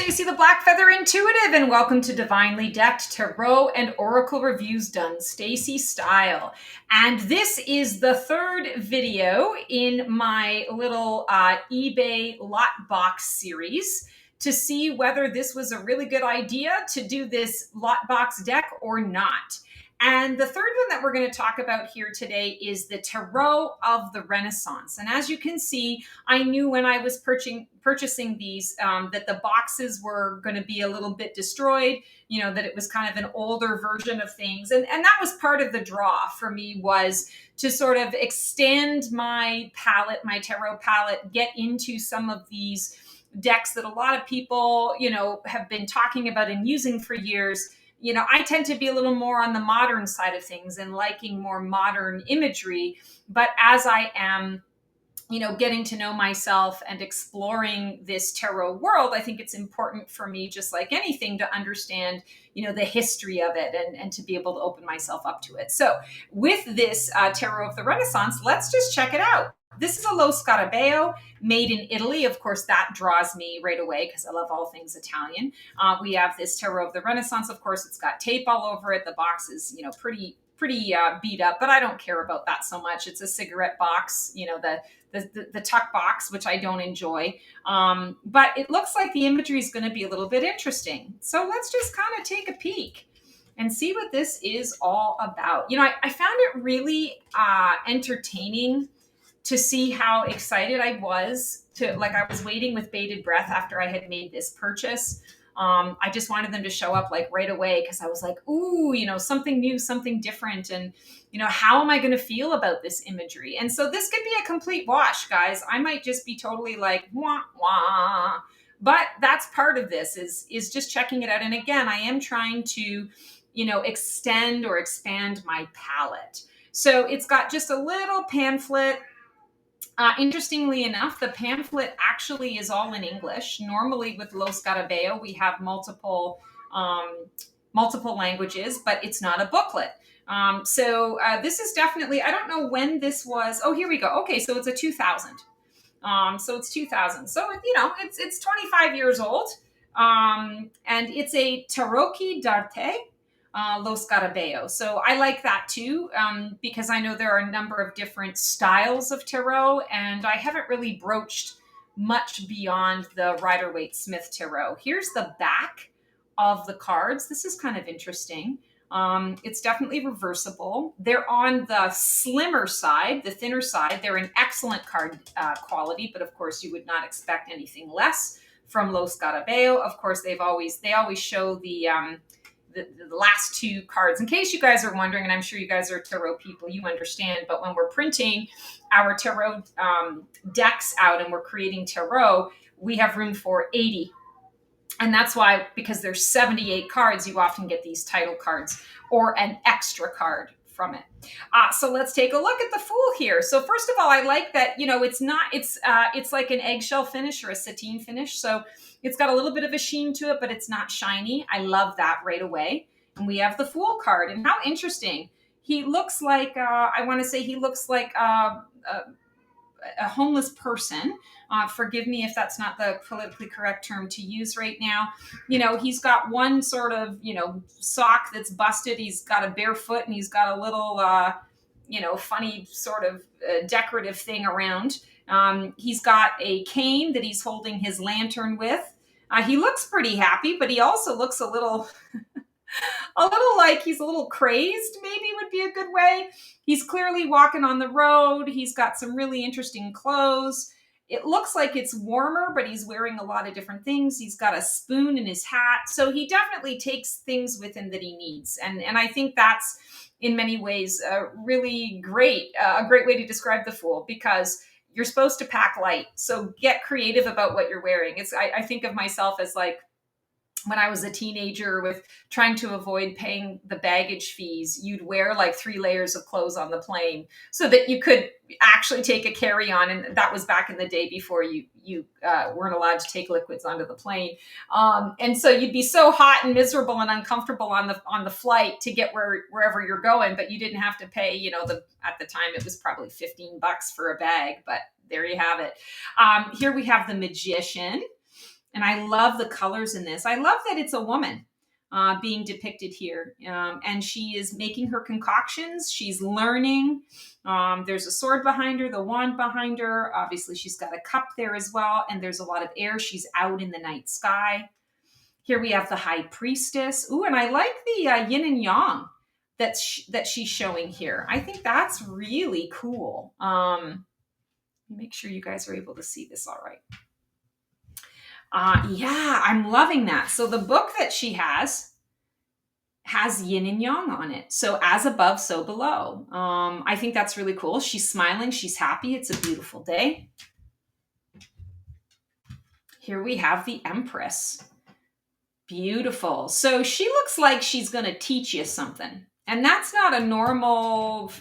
Stacy the Black Feather Intuitive, and welcome to Divinely Decked Tarot and Oracle Reviews done Stacy style. And this is the third video in my little eBay lot box series to see whether this was a really good idea to do this lot box deck or not. And the third one that we're going to talk about here today is the Tarot of the Renaissance. And as you can see, I knew when I was purchasing these that the boxes were going to be a little bit destroyed, you know, that it was kind of an older version of things. And that was part of the draw for me, was to sort of extend my palette, my tarot palette, get into some of these decks that a lot of people, you know, have been talking about and using for years. You know, I tend to be a little more on the modern side of things and liking more modern imagery. But as I am, you know, getting to know myself and exploring this tarot world, I think it's important for me, just like anything, to understand, you know, the history of it and to be able to open myself up to it. So with this Tarot of the Renaissance, let's just check it out. This is a Lo Scarabeo made in Italy. Of course, that draws me right away because I love all things Italian. We have this Tarot of the Renaissance. Of course, it's got tape all over it. The box is, you know, pretty beat up, but I don't care about that so much. It's a cigarette box, you know, the tuck box, which I don't enjoy. But it looks like the imagery is going to be a little bit interesting. So let's just kind of take a peek and see what this is all about. You know, I found it really entertaining to see how excited I was I was waiting with bated breath after I had made this purchase. I just wanted them to show up like right away because I was like, ooh, you know, something new, something different. And, you know, how am I going to feel about this imagery? And so this could be a complete wash, guys. I might just be totally like, wah, wah. But that's part of this is just checking it out. And again, I am trying to, you know, extend or expand my palette. So it's got just a little pamphlet. Interestingly enough, the pamphlet actually is all in English. Normally with Lo Scarabeo, we have multiple languages, but it's not a booklet. So this is definitely, I don't know when this was. Oh, here we go. Okay, so it's a 2000. So it's 2000. So, you know, it's 25 years old. And it's a Tarocchi d'arte. Lo Scarabeo. So I like that too, because I know there are a number of different styles of tarot, and I haven't really broached much beyond the Rider-Waite Smith tarot. Here's the back of the cards. This is kind of interesting. It's definitely reversible. They're on the slimmer side, the thinner side. They're an excellent card quality, but of course you would not expect anything less from Lo Scarabeo. Of course, they always show the last two cards. In case you guys are wondering, and I'm sure you guys are tarot people, you understand, but when we're printing our tarot decks out and we're creating tarot, we have room for 80. And that's why, because there's 78 cards, you often get these title cards or an extra card from it. So let's take a look at the Fool here. So first of all, I like that, you know, it's like an eggshell finish or a sateen finish. So it's got a little bit of a sheen to it, but it's not shiny. I love that right away. And we have the Fool card. And how interesting. He looks like, I want to say he looks like a homeless person. Forgive me if that's not the politically correct term to use right now. You know, he's got one sort of, you know, sock that's busted. He's got a bare foot and he's got a little, you know, funny sort of decorative thing around. He's got a cane that he's holding his lantern with. He looks pretty happy, but he also looks a little like he's a little crazed, maybe would be a good way. He's clearly walking on the road. He's got some really interesting clothes. It looks like it's warmer, but he's wearing a lot of different things. He's got a spoon in his hat. So he definitely takes things with him that he needs. And I think that's, in many ways, really great, a great way to describe the Fool, because you're supposed to pack light. So get creative about what you're wearing. I think of myself as like, when I was a teenager with trying to avoid paying the baggage fees, you'd wear like 3 layers of clothes on the plane so that you could actually take a carry-on. And that was back in the day before you weren't allowed to take liquids onto the plane. And so you'd be so hot and miserable and uncomfortable on the flight to get wherever you're going, but you didn't have to pay, you know, at the time it was probably $15 for a bag, but there you have it. Here we have the Magician. And I love the colors in this. I love that it's a woman being depicted here. And she is making her concoctions. She's learning. There's a sword behind her, the wand behind her. Obviously, she's got a cup there as well. And there's a lot of air. She's out in the night sky. Here we have the high priestess. Ooh, and I like the yin and yang that she's showing here. I think that's really cool. Make sure you guys are able to see this all right. Yeah, I'm loving that. So the book that she has yin and yang on it. So as above, so below. I think that's really cool. She's smiling. She's happy. It's a beautiful day. Here we have the Empress. Beautiful. So she looks like she's going to teach you something. And that's not a normal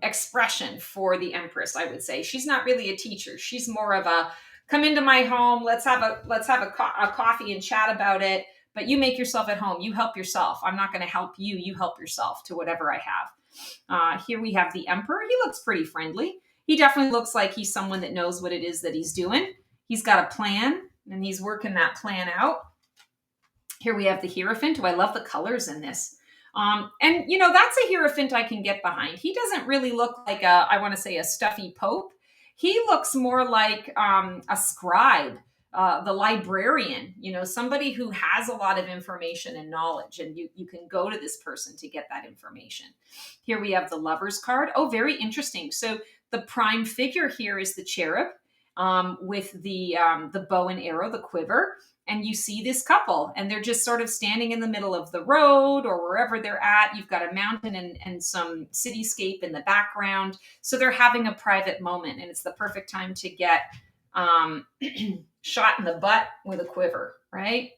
expression for the Empress, I would say. She's not really a teacher. She's more of a, come into my home, let's have a coffee and chat about it, but you make yourself at home. You help yourself. I'm not going to help you. You help yourself to whatever I have. Here we have the Emperor. He looks pretty friendly. He definitely looks like he's someone that knows what it is that he's doing. He's got a plan, and he's working that plan out. Here we have the Hierophant. Oh, I love the colors in this. And, you know, that's a Hierophant I can get behind. He doesn't really look like I want to say a stuffy pope. He looks more like a scribe, the librarian, you know, somebody who has a lot of information and knowledge, and you can go to this person to get that information. Here we have the Lover's card. Oh, very interesting. So the prime figure here is the cherub with the bow and arrow, the quiver. And you see this couple, and they're just sort of standing in the middle of the road or wherever they're at. You've got a mountain and some cityscape in the background. So they're having a private moment, and it's the perfect time to get shot in the butt with a quiver, right?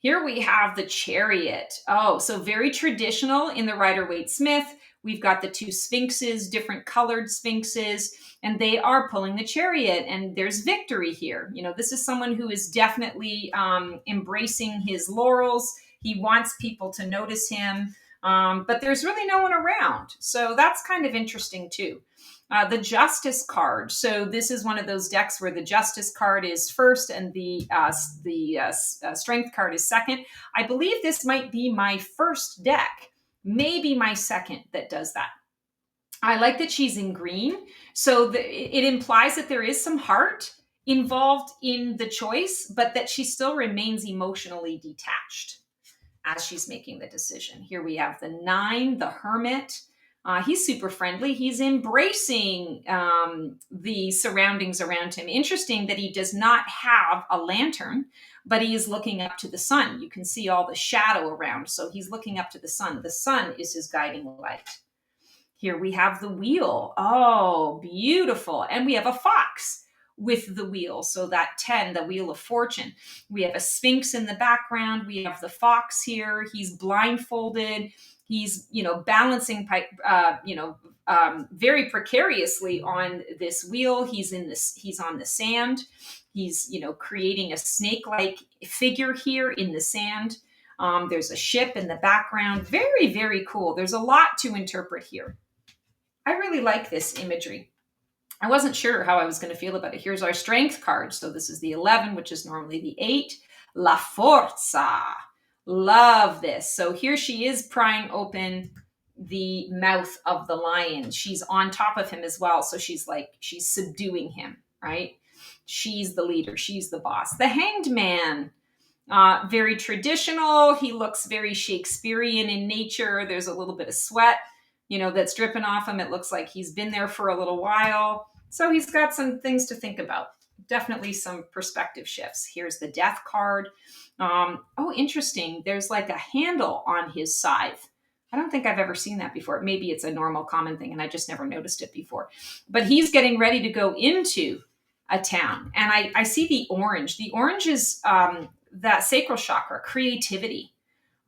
Here we have the Chariot. Oh, so very traditional in the Rider-Waite-Smith. We've got the two sphinxes, different colored sphinxes, and they are pulling the chariot, and there's victory here. You know, this is someone who is definitely embracing his laurels. He wants people to notice him, but there's really no one around. So that's kind of interesting too. The Justice card. So this is one of those decks where the Justice card is first and the Strength card is second. I believe this might be my first deck, maybe my second, that does that. I like that she's in green. So it implies that there is some heart involved in the choice, but that she still remains emotionally detached as she's making the decision. Here we have the 9, the Hermit. He's super friendly. He's embracing the surroundings around him. Interesting that he does not have a lantern, but he is looking up to the sun. You can see all the shadow around. So he's looking up to the sun. The sun is his guiding light. Here we have the Wheel. Oh, beautiful. And we have a fox with the wheel. So that 10, the Wheel of Fortune. We have a Sphinx in the background. We have the fox here. He's blindfolded. He's, you know, balancing, very precariously on this wheel. He's on the sand. He's, you know, creating a snake-like figure here in the sand. There's a ship in the background. Very, very cool. There's a lot to interpret here. I really like this imagery. I wasn't sure how I was going to feel about it. Here's our Strength card. So this is the 11, which is normally the 8. La Forza. Love this. So here she is prying open the mouth of the lion. She's on top of him as well. So she's subduing him, right? She's the leader. She's the boss. The Hanged Man. Very traditional. He looks very Shakespearean in nature. There's a little bit of sweat, you know, that's dripping off him. It looks like he's been there for a little while. So he's got some things to think about. Definitely some perspective shifts. Here's the Death card. Oh, interesting. There's like a handle on his scythe. I don't think I've ever seen that before. Maybe it's a normal common thing and I just never noticed it before. But he's getting ready to go into a town. And I see the orange. The orange is that sacral chakra, creativity.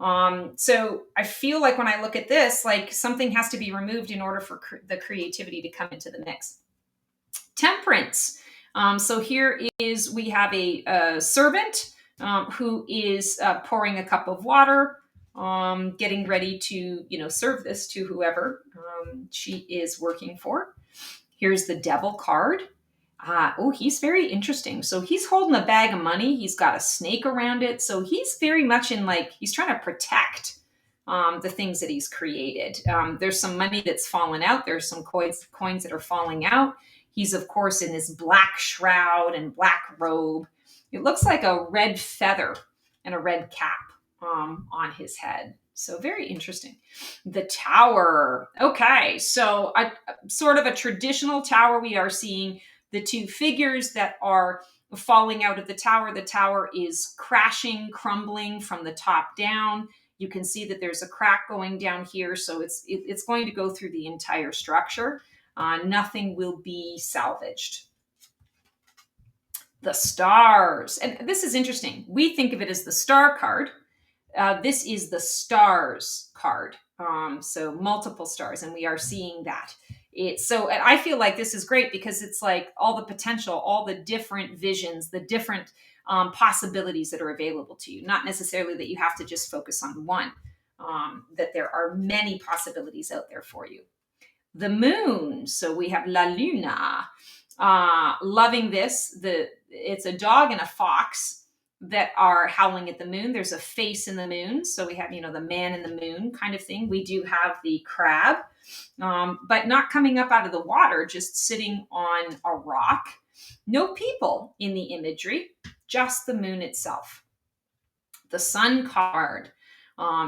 So I feel like when I look at this, like something has to be removed in order for the creativity to come into the mix. Temperance. So here we have a servant who is pouring a cup of water, getting ready to, you know, serve this to whoever she is working for. Here's the Devil card. Oh, he's very interesting. So he's holding a bag of money. He's got a snake around it. So he's very much in like, he's trying to protect the things that he's created. There's some money that's fallen out. There's some coins that are falling out. He's, of course, in this black shroud and black robe. It looks like a red feather and a red cap on his head. So very interesting. The tower. Okay, so a sort of a traditional tower. We are seeing the two figures that are falling out of the tower. The tower is crashing, crumbling from the top down. You can see that there's a crack going down here, so it's going to go through the entire structure. Nothing will be salvaged. The stars, and this is interesting. We think of it as the star card. This is the stars card. So multiple stars, and we are seeing that. So and I feel like this is great because it's like all the potential, all the different visions, the different possibilities that are available to you. Not necessarily that you have to just focus on one. That there are many possibilities out there for you. The moon. So we have La Luna. Loving this. It's a dog and a fox that are howling at the moon. There's a face in the moon. So we have, the man in the moon kind of thing. We do have the crab, but not coming up out of the water, just sitting on a rock. No people in the imagery, just the moon itself. The sun card.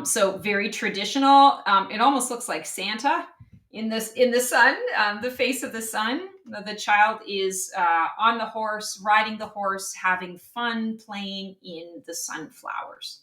So very traditional. It almost looks like Santa in the sun, the face of the sun. The child is on the horse, riding the horse, having fun playing in the sunflowers.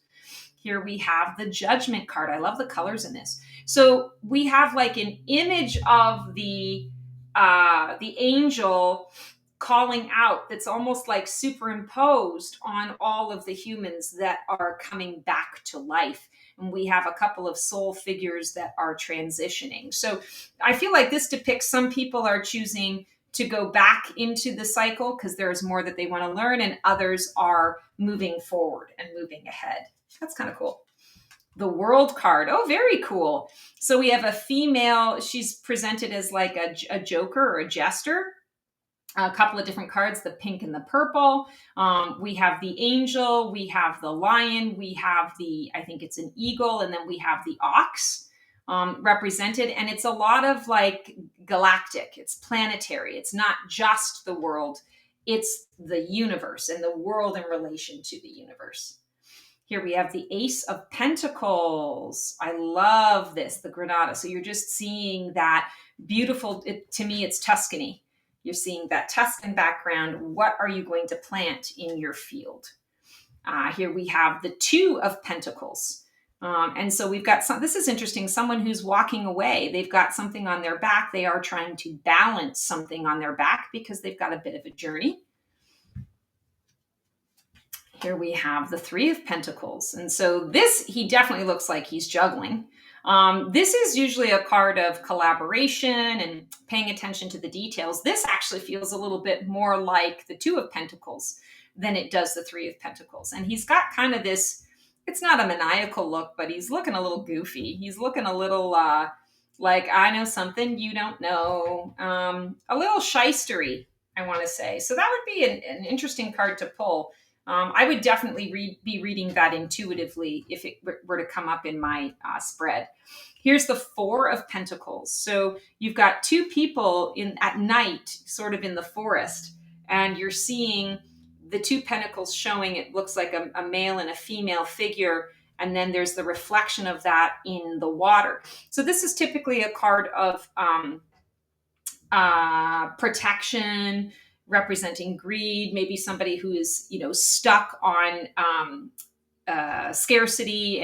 Here we have the judgment card. I love the colors in this. So we have like an image of the angel calling out that's almost like superimposed on all of the humans that are coming back to life. And we have a couple of soul figures that are transitioning. So I feel like this depicts some people are choosing to go back into the cycle because there's more that they want to learn, and others are moving forward and moving ahead. That's kind of cool. The world card. Oh, very cool. So we have a female. She's presented as like a joker or a jester. A couple of different cards, the pink and the purple. We have the angel, we have the lion, we have I think it's an eagle, and then we have the ox represented. And it's a lot of like galactic, it's planetary. It's not just the world, it's the universe and the world in relation to the universe. Here we have the Ace of Pentacles. I love this, the Granada. So you're just seeing that beautiful, to me, it's Tuscany. You're seeing that Tuscan background. What are you going to plant in your field? Here we have the Two of Pentacles. And so we've got this is interesting, someone who's walking away. They've got something on their back. They are trying to balance something on their back because they've got a bit of a journey. Here we have the Three of Pentacles. And so he definitely looks like he's juggling. This is usually a card of collaboration and paying attention to the details. This actually feels a little bit more like the Two of Pentacles than it does the Three of Pentacles. And he's got kind of this, it's not a maniacal look, but he's looking a little goofy. He's looking a little like, I know something you don't know. A little shystery, I want to say. So that would be an interesting card to pull. I would definitely be reading that intuitively if it were to come up in my spread. Here's the Four of Pentacles. So you've got two people at night, sort of in the forest, and you're seeing the two pentacles showing, it looks like a male and a female figure, and then there's the reflection of that in the water. So this is typically a card of protection, representing greed, maybe somebody who is, stuck on scarcity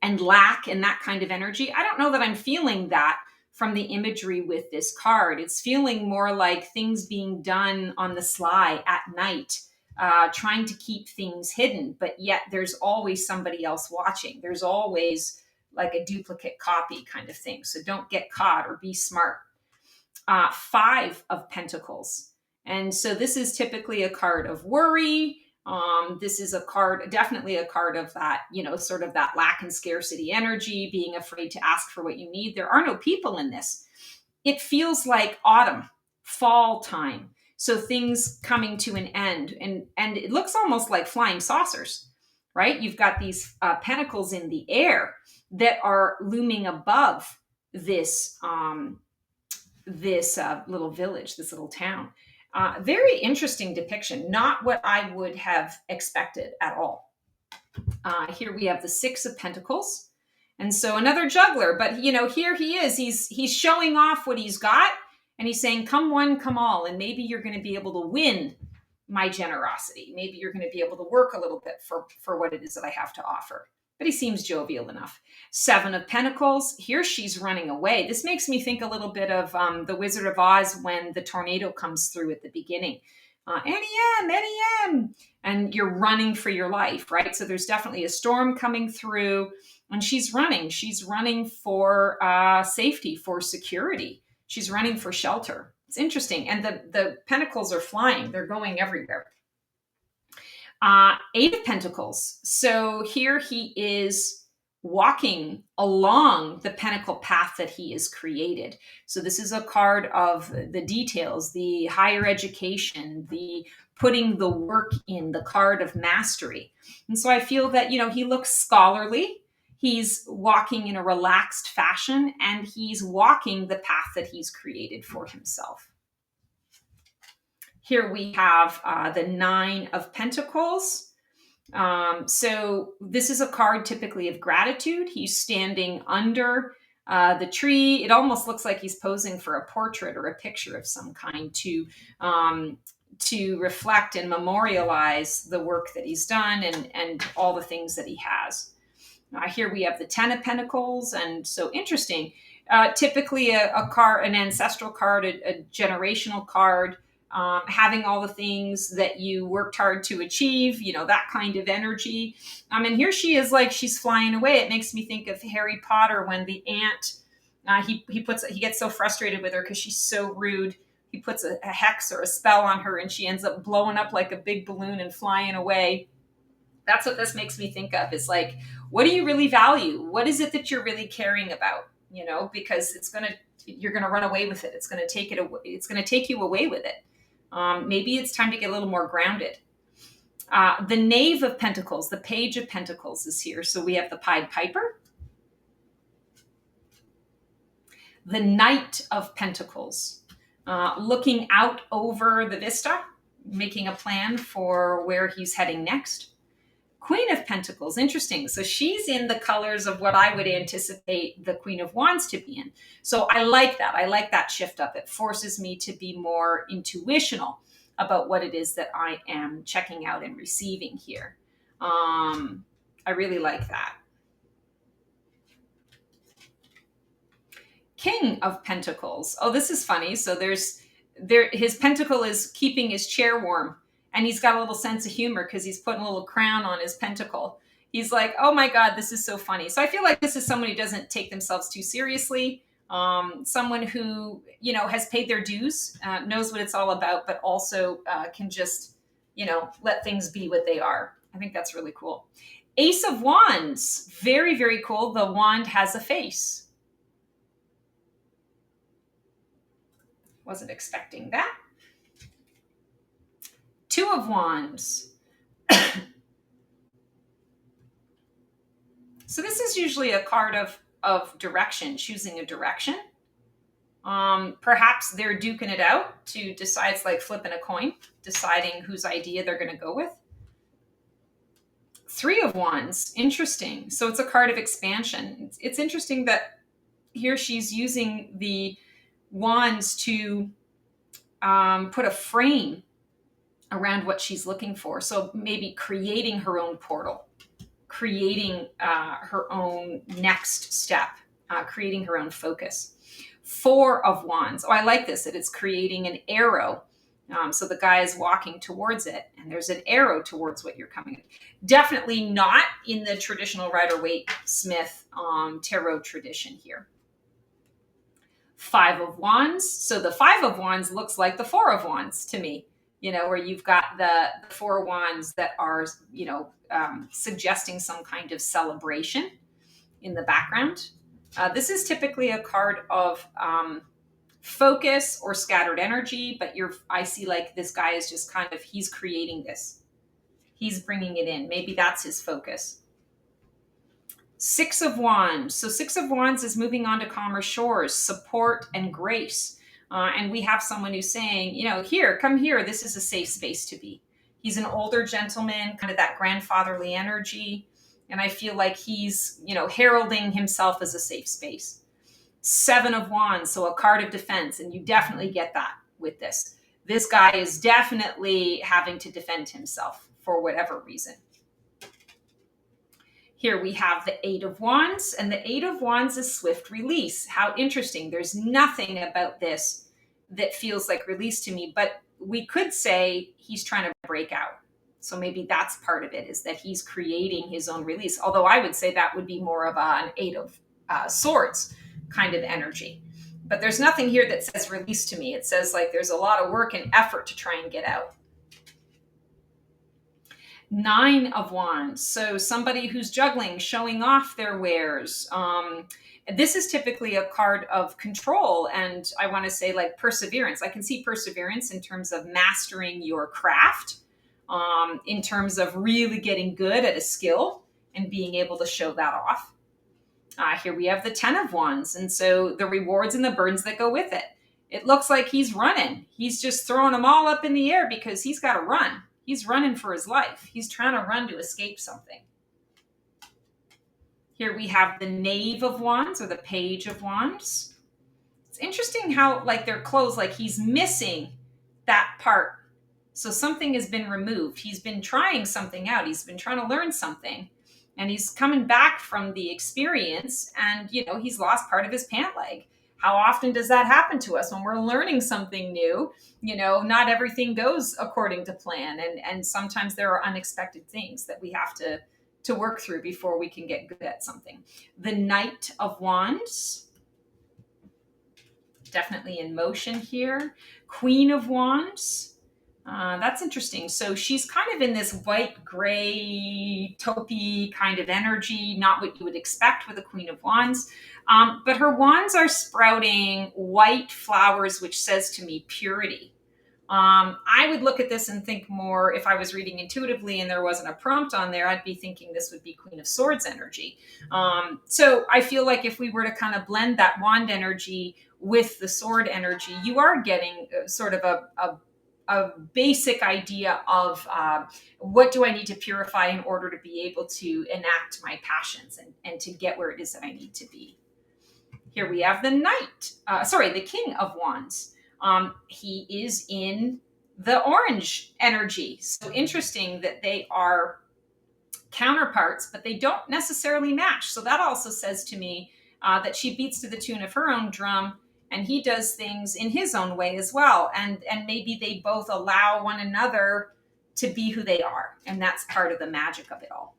and lack and that kind of energy. I don't know that I'm feeling that from the imagery with this card. It's feeling more like things being done on the sly at night, trying to keep things hidden, but yet there's always somebody else watching. There's always like a duplicate copy kind of thing. So don't get caught, or be smart. Five of Pentacles. And so this is typically a card of worry. This is definitely a card of that, sort of that lack and scarcity energy, being afraid to ask for what you need. There are no people in this. It feels like autumn, fall time. So things coming to an end, and it looks almost like flying saucers, right? You've got these pentacles in the air that are looming above this little village, this little town. Very interesting depiction. Not what I would have expected at all. Here we have the Six of Pentacles. And so another juggler, but here he is. He's showing off what he's got, and he's saying, "Come one, come all," and maybe you're going to be able to win my generosity. Maybe you're going to be able to work a little bit for what it is that I have to offer. But he seems jovial enough. Seven of Pentacles. Here she's running away. This makes me think a little bit of the Wizard of Oz when the tornado comes through at the beginning. NEM, and you're running for your life, right? So there's definitely a storm coming through, and she's running. She's running for safety, for security. She's running for shelter. It's interesting. And the pentacles are flying. They're going everywhere. Eight of Pentacles. So here he is walking along the pentacle path that he has created. So this is a card of the details, the higher education, the putting the work in, the card of mastery. And so I feel that, he looks scholarly. He's walking in a relaxed fashion, and he's walking the path that he's created for himself. Here we have the Nine of Pentacles. So this is a card typically of gratitude. He's standing under the tree. It almost looks like he's posing for a portrait or a picture of some kind to reflect and memorialize the work that he's done and all the things that he has. Here we have the Ten of Pentacles, and so interesting. Typically a card, an ancestral card, a generational card. Having all the things that you worked hard to achieve, that kind of energy. And here she is, like she's flying away. It makes me think of Harry Potter when the ant, he gets so frustrated with her because she's so rude. He puts a hex or a spell on her, and she ends up blowing up like a big balloon and flying away. That's what this makes me think of. Is like, what do you really value? What is it that you're really caring about? Because you're gonna run away with it. It's gonna take it away. It's gonna take you away with it. Maybe it's time to get a little more grounded. The Knave of Pentacles, the Page of Pentacles is here. So we have the Pied Piper. The Knight of Pentacles, looking out over the vista, making a plan for where he's heading next. Queen of Pentacles, interesting. So she's in the colors of what I would anticipate the Queen of Wands to be in. So I like that. I like that shift up. It forces me to be more intuitional about what it is that I am checking out and receiving here. I really like that. King of Pentacles. Oh, this is funny. So his pentacle is keeping his chair warm. And he's got a little sense of humor because he's putting a little crown on his pentacle. He's like, oh my God, this is so funny. So I feel like this is someone who doesn't take themselves too seriously. Someone who, has paid their dues, knows what it's all about, but also can just, let things be what they are. I think that's really cool. Ace of Wands. Very, very cool. The wand has a face. Wasn't expecting that. Two of Wands. So this is usually a card of direction, choosing a direction. Perhaps they're duking it out to decide. It's like flipping a coin, deciding whose idea they're going to go with. Three of Wands. Interesting. So it's a card of expansion. It's interesting that here she's using the wands to put a frame around what she's looking for. So maybe creating her own portal, creating her own next step, creating her own focus. Four of Wands. Oh, I like this, that it's creating an arrow. So the guy is walking towards it, and there's an arrow towards what you're coming. Definitely not in the traditional Rider-Waite-Smith tarot tradition here. Five of Wands. So the Five of Wands looks like the Four of Wands to me. Where you've got the Four Wands that are, suggesting some kind of celebration in the background. This is typically a card of focus or scattered energy, but I see like this guy is just kind of, he's creating this. He's bringing it in. Maybe that's his focus. Six of Wands. So Six of Wands is moving on to calmer shores, support and grace. And we have someone who's saying, here, come here. This is a safe space to be. He's an older gentleman, kind of that grandfatherly energy. And I feel like he's, heralding himself as a safe space. Seven of Wands, so a card of defense. And you definitely get that with this. This guy is definitely having to defend himself for whatever reason. Here we have the Eight of Wands, and the Eight of Wands is swift release. How interesting. There's nothing about this that feels like release to me, but we could say he's trying to break out. So maybe that's part of it, is that he's creating his own release. Although I would say that would be more of an Eight of Swords kind of energy. But there's nothing here that says release to me. It says like there's a lot of work and effort to try and get out. Nine of Wands. So somebody who's juggling, showing off their wares. This is typically a card of control. And I want to say like perseverance. I can see perseverance in terms of mastering your craft, in terms of really getting good at a skill and being able to show that off. Here we have the Ten of Wands. And so the rewards and the burdens that go with it. It looks like he's running. He's just throwing them all up in the air because he's got to run. He's running for his life. He's trying to run to escape something. Here we have the Knave of Wands, or the Page of Wands. It's interesting how like their clothes, like he's missing that part. So something has been removed. He's been trying something out. He's been trying to learn something. And he's coming back from the experience and, he's lost part of his pant leg. How often does that happen to us when we're learning something new? Not everything goes according to plan. And sometimes there are unexpected things that we have to work through before we can get good at something. The Knight of Wands, definitely in motion here. Queen of Wands. That's interesting. So she's kind of in this white, gray, taupey kind of energy, not what you would expect with a Queen of Wands. But her wands are sprouting white flowers, which says to me purity. I would look at this and think more, if I was reading intuitively and there wasn't a prompt on there, I'd be thinking this would be Queen of Swords energy. So I feel like if we were to kind of blend that wand energy with the sword energy, you are getting sort of a basic idea of what do I need to purify in order to be able to enact my passions and to get where it is that I need to be. Here we have the King of Wands. He is in the orange energy. So interesting that they are counterparts, but they don't necessarily match. So that also says to me that she beats to the tune of her own drum, and he does things in his own way as well. And maybe they both allow one another to be who they are. And that's part of the magic of it all.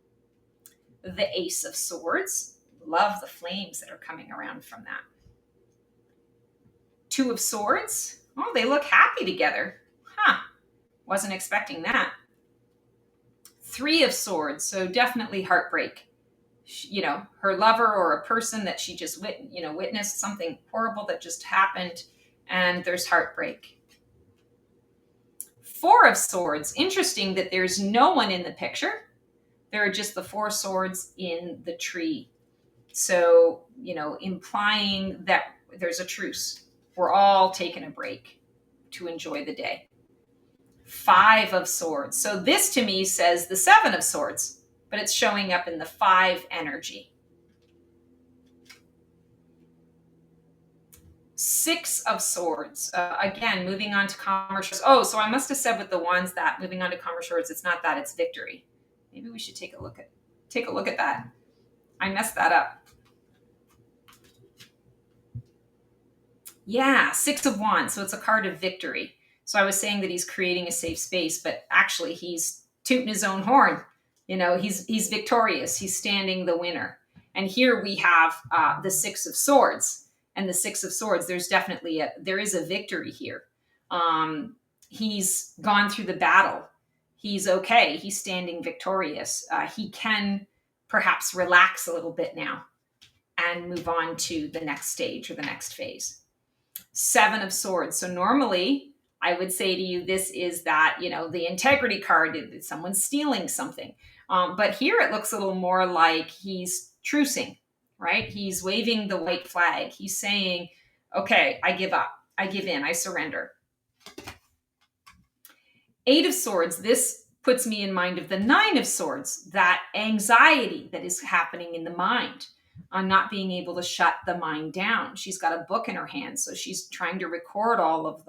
The Ace of Swords. Love the flames that are coming around from that. Two of Swords. Oh, they look happy together. Wasn't expecting that. Three of Swords. So definitely heartbreak. Her lover or a person that she just witnessed something horrible that just happened, and there's heartbreak. Four of Swords. Interesting that there's no one in the picture. There are just the four swords in the tree. So, implying that there's a truce. We're all taking a break to enjoy the day. Five of Swords. So this to me says the Seven of Swords, but it's showing up in the 5 energy. 6 of Swords. Again, moving on to calmer shores. Oh, so I must have said with the ones that moving on to calmer shores, it's not that, it's victory. Maybe we should take a look at that. I messed that up. Yeah, 6 of Wands. So it's a card of victory. So I was saying that he's creating a safe space, but actually he's tooting his own horn. He's victorious. He's standing the winner. And here we have the 6 of Swords. And the 6 of Swords, there is a victory here. He's gone through the battle. He's okay. He's standing victorious. He can perhaps relax a little bit now and move on to the next stage or the next phase. Seven of Swords. So normally I would say to you, this is that, the integrity card, that someone's stealing something. But here it looks a little more like he's trucing, right? He's waving the white flag. He's saying, okay, I give up. I give in. I surrender. Eight of Swords. This puts me in mind of the Nine of Swords, that anxiety that is happening in the mind on not being able to shut the mind down. She's got a book in her hand, so she's trying to record all of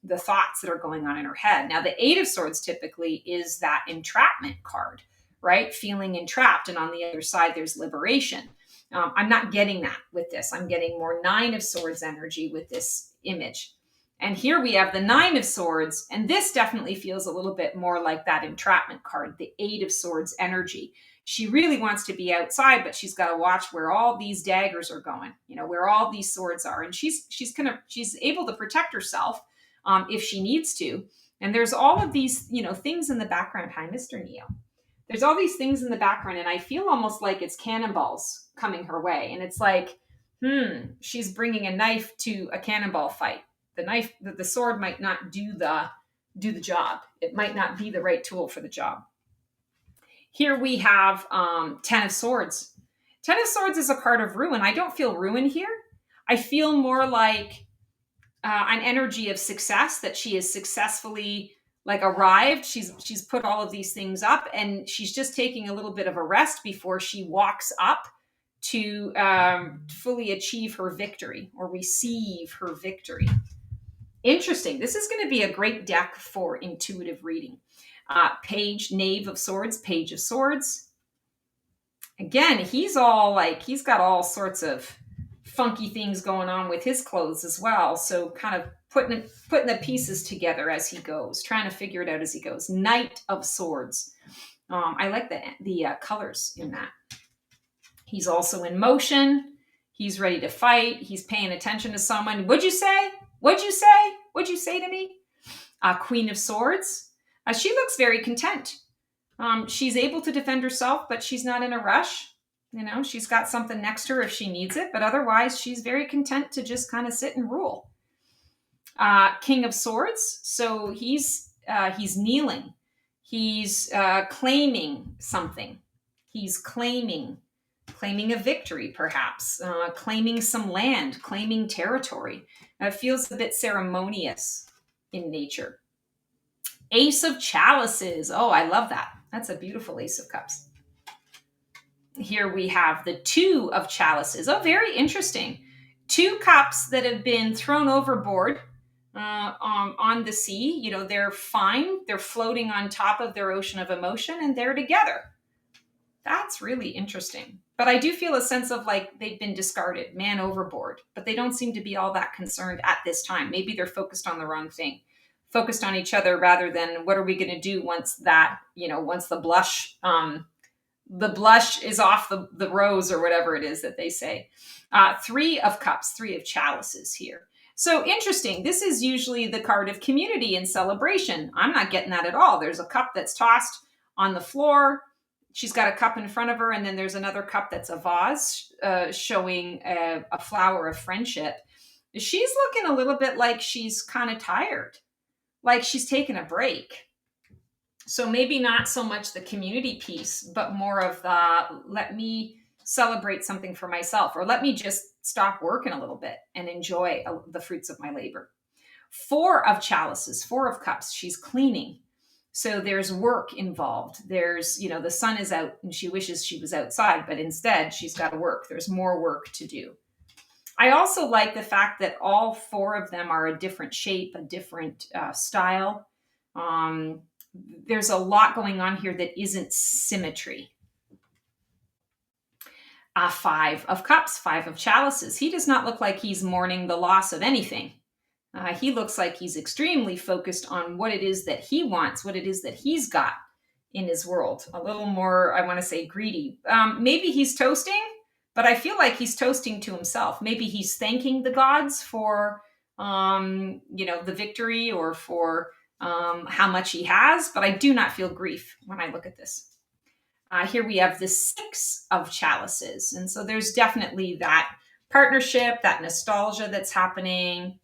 the thoughts that are going on in her head. Now, the Eight of Swords typically is that entrapment card, right? Feeling entrapped. And on the other side, there's liberation. I'm not getting that with this. I'm getting more Nine of Swords energy with this image. And here we have the Nine of Swords, and this definitely feels a little bit more like that entrapment card, the Eight of Swords energy. She really wants to be outside, but she's got to watch where all these daggers are going, where all these swords are. And she's able to protect herself if she needs to. And there's all of these, things in the background. Hi, Mr. Neo. There's all these things in the background, and I feel almost like it's cannonballs coming her way. And it's like, she's bringing a knife to a cannonball fight. The sword might not do the job. It might not be the right tool for the job. Here we have 10 of Swords. 10 of Swords is a card of ruin. I don't feel ruin here. I feel more like an energy of success, that she is successfully arrived. She's put all of these things up, and she's just taking a little bit of a rest before she walks up to fully achieve her victory or receive her victory. Interesting. This is going to be a great deck for intuitive reading. Knave of Swords, Page of Swords. Again, he's got all sorts of funky things going on with his clothes as well. So kind of putting the pieces together as he goes, trying to figure it out as he goes. Knight of Swords. I like the colors in that. He's also in motion. He's ready to fight. He's paying attention to someone. What'd you say? What'd you say? What'd you say to me? Queen of Swords. She looks very content. She's able to defend herself, but she's not in a rush. She's got something next to her if she needs it, but otherwise she's very content to just kind of sit and rule. King of Swords. So he's kneeling. He's claiming something. He's claiming a victory, perhaps, claiming some land, claiming territory. It feels a bit ceremonious in nature. Ace of Chalices. Oh, I love that. That's a beautiful Ace of Cups. Here we have the Two of Chalices. Oh, very interesting. Two cups that have been thrown overboard on the sea. They're fine. They're floating on top of their ocean of emotion, and they're together. That's really interesting. But I do feel a sense of they've been discarded, man overboard. But they don't seem to be all that concerned at this time. Maybe they're focused on the wrong thing, focused on each other rather than what are we going to do once the blush is off the rose, or whatever it is that they say. Three of Cups, Three of Chalices here. So interesting. This is usually the card of community and celebration. I'm not getting that at all. There's a cup that's tossed on the floor. She's got a cup in front of her, and then there's another cup that's a vase showing a flower of friendship. She's looking a little bit like she's kind of tired, like she's taking a break. So maybe not so much the community piece, but more of the let me celebrate something for myself, or let me just stop working a little bit and enjoy the fruits of my labor. Four of Chalices, Four of Cups. She's cleaning. So there's work involved. There's, the sun is out and she wishes she was outside, but instead she's got to work. There's more work to do. I also like the fact that all four of them are a different shape, a different style. There's a lot going on here that isn't symmetry. Five of Cups, Five of Chalices. He does not look like he's mourning the loss of anything. He looks like he's extremely focused on what it is that he wants, what it is that he's got in his world. A little more, I want to say, greedy. Maybe he's toasting, but I feel like he's toasting to himself. Maybe he's thanking the gods for, the victory, or for how much he has. But I do not feel grief when I look at this. Here we have the Six of Chalices. And so there's definitely that partnership, that nostalgia that's happening.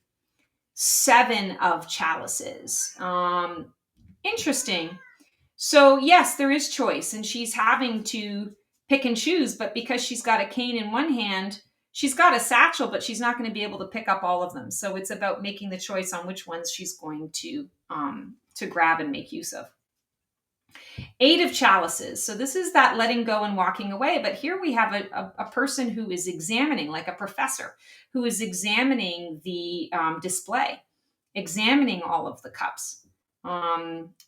7 of chalices. Interesting. So yes, there is choice, and she's having to pick and choose, but because she's got a cane in one hand, she's got a satchel, but she's not going to be able to pick up all of them. So it's about making the choice on which ones she's going to grab and make use of. 8 of chalices. So this is that letting go and walking away. But here we have a person who is examining, like a professor, who is examining the display, examining all of the cups.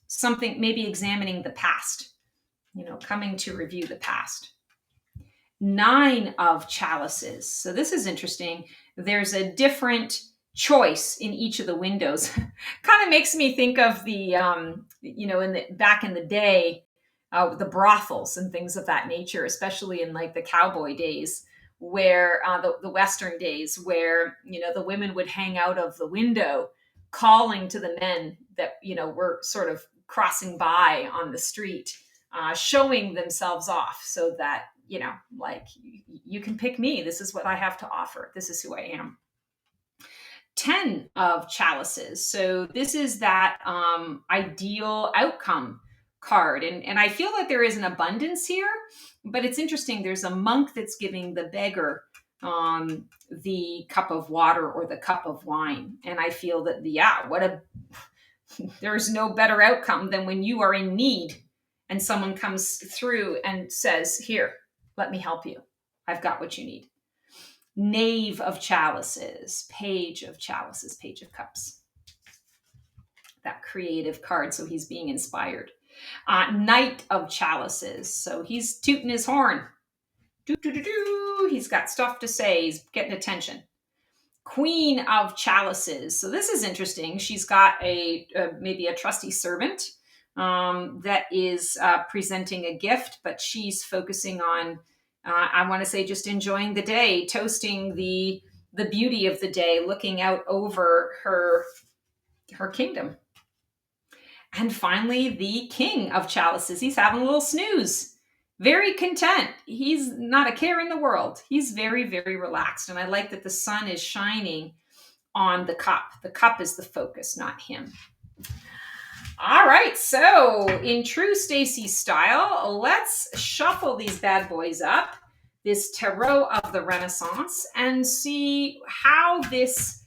Something, maybe examining the past, coming to review the past. 9 of chalices. So this is interesting. There's a different choice in each of the windows. Kind of makes me think of the back in the day, the brothels and things of that nature, especially in like the cowboy days, where the Western days, where the women would hang out of the window calling to the men that were sort of crossing by on the street, showing themselves off, so that like, you can pick me, this is what I have to offer, this is who I am. 10 of chalices. So this is that ideal outcome card. And I feel that there is an abundance here, but it's interesting. There's a monk that's giving the beggar the cup of water or the cup of wine. And I feel that, there's no better outcome than when you are in need and someone comes through and says, here, let me help you. I've got what you need. Knave of chalices, page of chalices, page of cups. That creative card, so he's being inspired. Knight of chalices, so he's tooting his horn. He's got stuff to say, he's getting attention. Queen of chalices, so this is interesting. She's got maybe a trusty servant that is presenting a gift, but she's focusing on, I want to say, just enjoying the day, toasting the beauty of the day, looking out over her kingdom. And finally, the king of chalices. He's having a little snooze, very content. He's not a care in the world. He's very, very relaxed. And I like that the sun is shining on the cup. The cup is the focus, not him. All right, so in true Stacy style, let's shuffle these bad boys up, this Tarot of the Renaissance, and see how this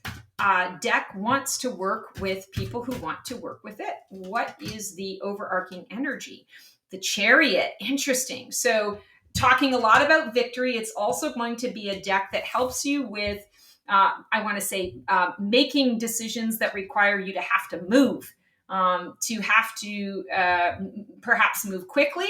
deck wants to work with people who want to work with it. What is the overarching energy? The Chariot, interesting. So talking a lot about victory, it's also going to be a deck that helps you with, I want to say, making decisions that require you to have to move. To have to perhaps move quickly,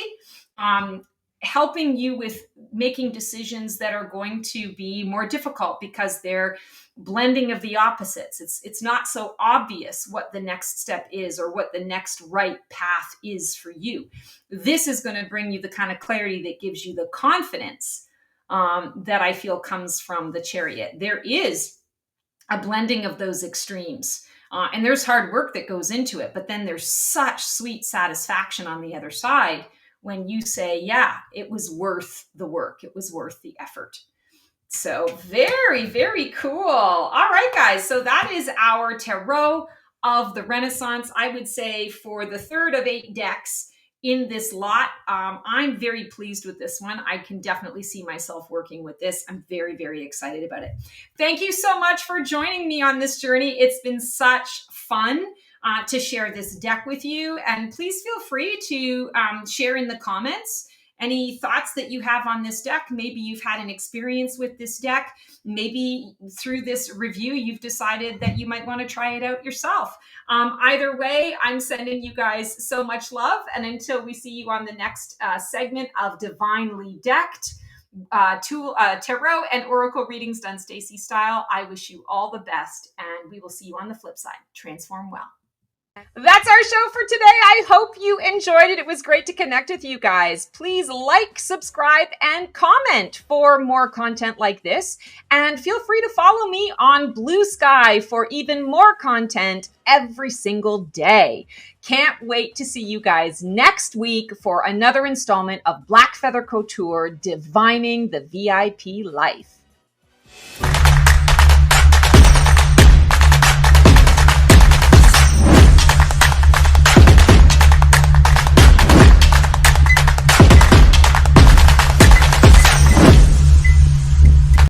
helping you with making decisions that are going to be more difficult because they're blending of the opposites. It's not so obvious what the next step is or what the next right path is for you. This is going to bring you the kind of clarity that gives you the confidence that I feel comes from the Chariot. There is a blending of those extremes. And there's hard work that goes into it, but then there's such sweet satisfaction on the other side when you say, yeah, it was worth the work. It was worth the effort. So very, very cool. All right, guys. So that is our Tarot of the Renaissance. I would say for the third of 8 decks in this lot, I'm very pleased with this one. I can definitely see myself working with this. I'm very, very excited about it. Thank you so much for joining me on this journey. It's been such fun to share this deck with you. And please feel free to share in the comments any thoughts that you have on this deck. Maybe you've had an experience with this deck. Maybe through this review, you've decided that you might want to try it out yourself. Either way, I'm sending you guys so much love. And until we see you on the next segment of Divinely Decked, Tarot and Oracle readings done Stacy style, I wish you all the best, and we will see you on the flip side. Transform well. That's our show for today. I hope you enjoyed it. It was great to connect with you guys. Please like, subscribe, and comment for more content like this. And feel free to follow me on Blue Sky for even more content every single day. Can't wait to see you guys next week for another installment of Black Feather Couture, Divining the VIP Life.